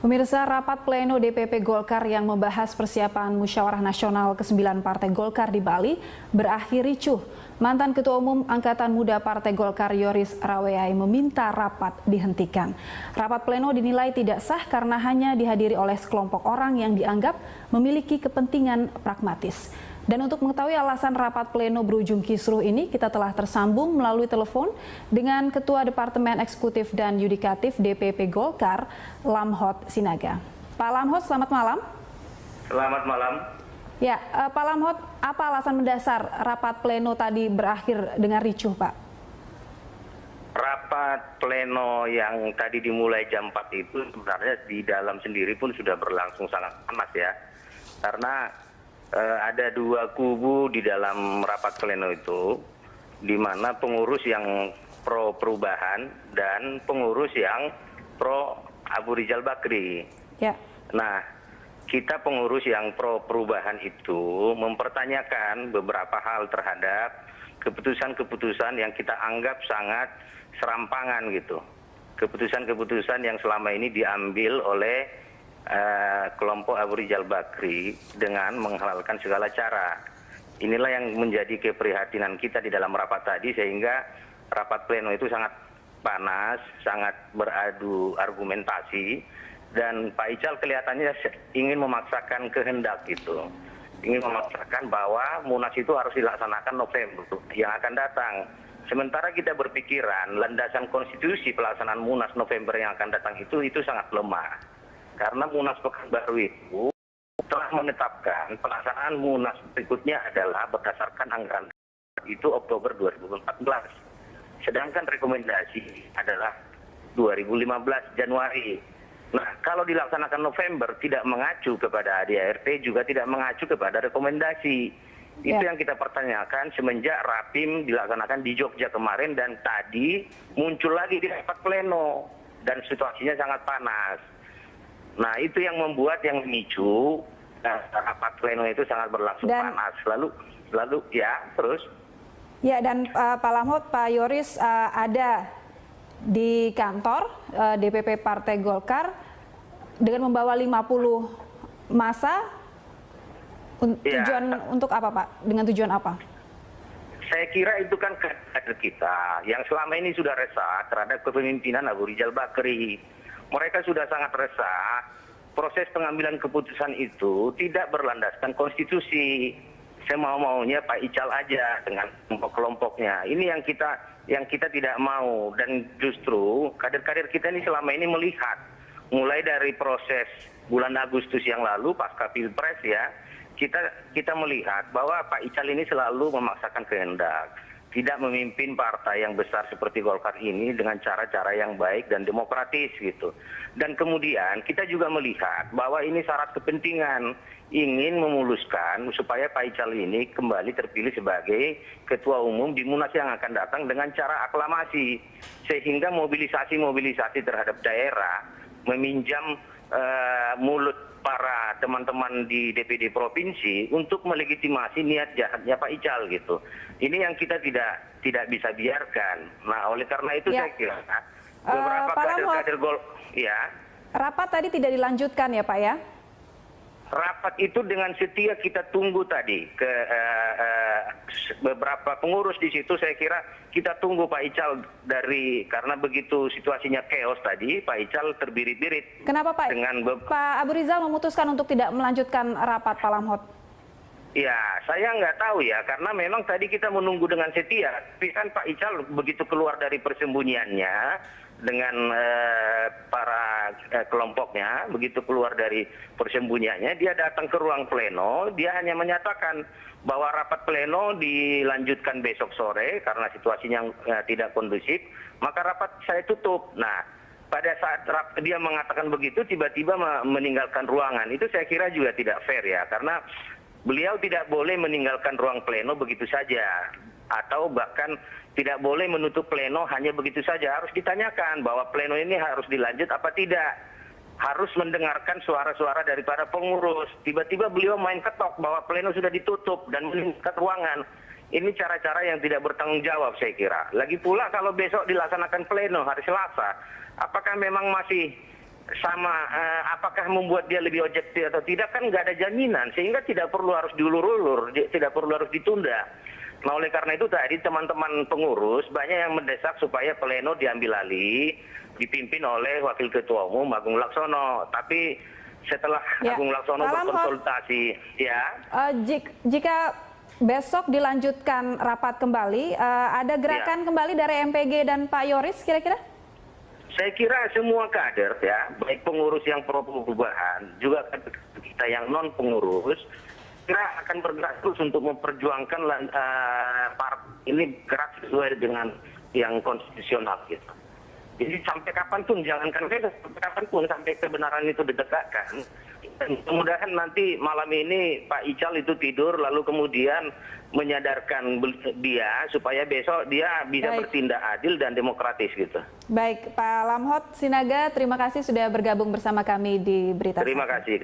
Pemirsa, rapat pleno DPP Golkar yang membahas persiapan musyawarah nasional ke-9 Partai Golkar di Bali berakhir ricuh. Mantan Ketua Umum Angkatan Muda Partai Golkar Yoris Raweai meminta rapat dihentikan. Rapat pleno dinilai tidak sah karena hanya dihadiri oleh sekelompok orang yang dianggap memiliki kepentingan pragmatis. Dan untuk mengetahui alasan rapat pleno berujung kisruh ini, kita telah tersambung melalui telepon dengan Ketua Departemen Eksekutif dan Yudikatif DPP Golkar, Lamhot Sinaga. Pak Lamhot, selamat malam. Selamat malam. Ya, Pak Lamhot, apa alasan mendasar rapat pleno tadi berakhir dengan ricuh, Pak? Rapat pleno yang tadi dimulai jam 4 itu sebenarnya di dalam sendiri pun sudah berlangsung sangat panas ya. Karena ada dua kubu di dalam rapat pleno itu, di mana pengurus yang pro perubahan dan pengurus yang pro Abu Rizal Bakri. Ya. Nah, kita pengurus yang pro perubahan itu mempertanyakan beberapa hal terhadap keputusan-keputusan yang kita anggap sangat serampangan gitu. Keputusan-keputusan yang selama ini diambil oleh kelompok Abu Rizal Bakri dengan menghalalkan segala cara. Inilah yang menjadi keprihatinan kita di dalam rapat tadi, sehingga rapat pleno itu sangat panas, sangat beradu argumentasi, dan Pak Ical kelihatannya ingin memaksakan kehendak gitu. Ingin memaksakan bahwa Munas itu harus dilaksanakan November yang akan datang. Sementara kita berpikiran landasan konstitusi pelaksanaan Munas November yang akan datang itu sangat lemah. Karena Munas Pekanbaru itu telah menetapkan pelaksanaan Munas berikutnya adalah berdasarkan anggaran itu Oktober 2014. Sedangkan rekomendasi adalah 2015 Januari. Nah, kalau dilaksanakan November tidak mengacu kepada ADART, juga tidak mengacu kepada rekomendasi. Itu yang kita pertanyakan semenjak Rapim dilaksanakan di Jogja kemarin, dan tadi muncul lagi di rapat pleno dan situasinya sangat panas. Nah, itu yang membuat yang memicu rapat pleno itu sangat berlangsung panas. Lalu ya, terus. Ya, dan Pak Lamhot, Pak Yoris ada di kantor DPP Partai Golkar dengan membawa 50 massa. Tujuan untuk apa, Pak? Dengan tujuan apa? Saya kira itu kan kader kita yang selama ini sudah resah terhadap kepemimpinan Abu Rizal Bakri. Mereka sudah sangat resah, proses pengambilan keputusan itu tidak berlandaskan konstitusi. Semau-maunya Pak Ical aja dengan kelompok-kelompoknya. Ini yang kita tidak mau, dan justru kader-kader kita ini selama ini melihat mulai dari proses bulan Agustus yang lalu pasca Pilpres ya, kita melihat bahwa Pak Ical ini selalu memaksakan kehendak. Tidak memimpin partai yang besar seperti Golkar ini dengan cara-cara yang baik dan demokratis gitu. Dan kemudian kita juga melihat bahwa ini syarat kepentingan, ingin memuluskan supaya Pak Ical ini kembali terpilih sebagai ketua umum di Munas yang akan datang dengan cara aklamasi. Sehingga mobilisasi-mobilisasi terhadap daerah, meminjam mulut para teman-teman di DPD provinsi untuk melegitimasi niat jahatnya Pak Ical gitu. Ini yang kita tidak bisa biarkan. Nah, oleh karena itu saya kira beberapa kader-kader ya. Rapat tadi tidak dilanjutkan ya, Pak ya? Rapat itu dengan setia kita tunggu tadi ke beberapa pengurus di situ. Saya kira kita tunggu Pak Ical karena begitu situasinya chaos tadi, Pak Ical terbirit-birit. Kenapa Pak? Pak Abu Rizal memutuskan untuk tidak melanjutkan rapat, Pak Lamhot? Ya, saya nggak tahu ya, karena memang tadi kita menunggu dengan setia. Tapi kan Pak Ical begitu keluar dari persembunyiannya dengan para kelompoknya, begitu keluar dari persembunyiannya, dia datang ke ruang pleno, dia hanya menyatakan bahwa rapat pleno dilanjutkan besok sore karena situasinya tidak kondusif, maka rapat saya tutup. Nah, pada saat dia mengatakan begitu, tiba-tiba meninggalkan ruangan. Itu saya kira juga tidak fair ya, karena beliau tidak boleh meninggalkan ruang pleno begitu saja, atau bahkan tidak boleh menutup pleno hanya begitu saja. Harus ditanyakan bahwa pleno ini harus dilanjut apa tidak. Harus mendengarkan suara-suara daripada pengurus. Tiba-tiba beliau main ketok bahwa pleno sudah ditutup dan meninggalkan ruangan. Ini cara-cara yang tidak bertanggung jawab saya kira. Lagi pula kalau besok dilaksanakan pleno hari Selasa, apakah memang masih sama apakah membuat dia lebih objektif atau tidak kan nggak ada jaminan, sehingga tidak perlu harus diulur-ulur, tidak perlu harus ditunda. Nah oleh karena itu tadi teman-teman pengurus banyak yang mendesak supaya pleno diambil alih, dipimpin oleh Wakil Ketua Umum Agung Laksono. Tapi setelah Agung Laksono berkonsultasi, jika besok dilanjutkan rapat kembali, ada gerakan kembali dari MPG dan Pak Yoris kira-kira? Saya kira semua kader ya, baik pengurus yang pro perubahan, juga kita yang non pengurus, kira akan bergerak terus untuk memperjuangkan partai ini gerak sesuai dengan yang konstitusional gitu. Jadi sampai kapanpun, jangankan sampai kapanpun, sampai kebenaran itu ditegakkan. Mudah-mudahan nanti malam ini Pak Ical itu tidur, lalu kemudian menyadarkan dia supaya besok dia bisa bertindak adil dan demokratis gitu. Baik, Pak Lamhot Sinaga, terima kasih sudah bergabung bersama kami di Berita. Terima kasih.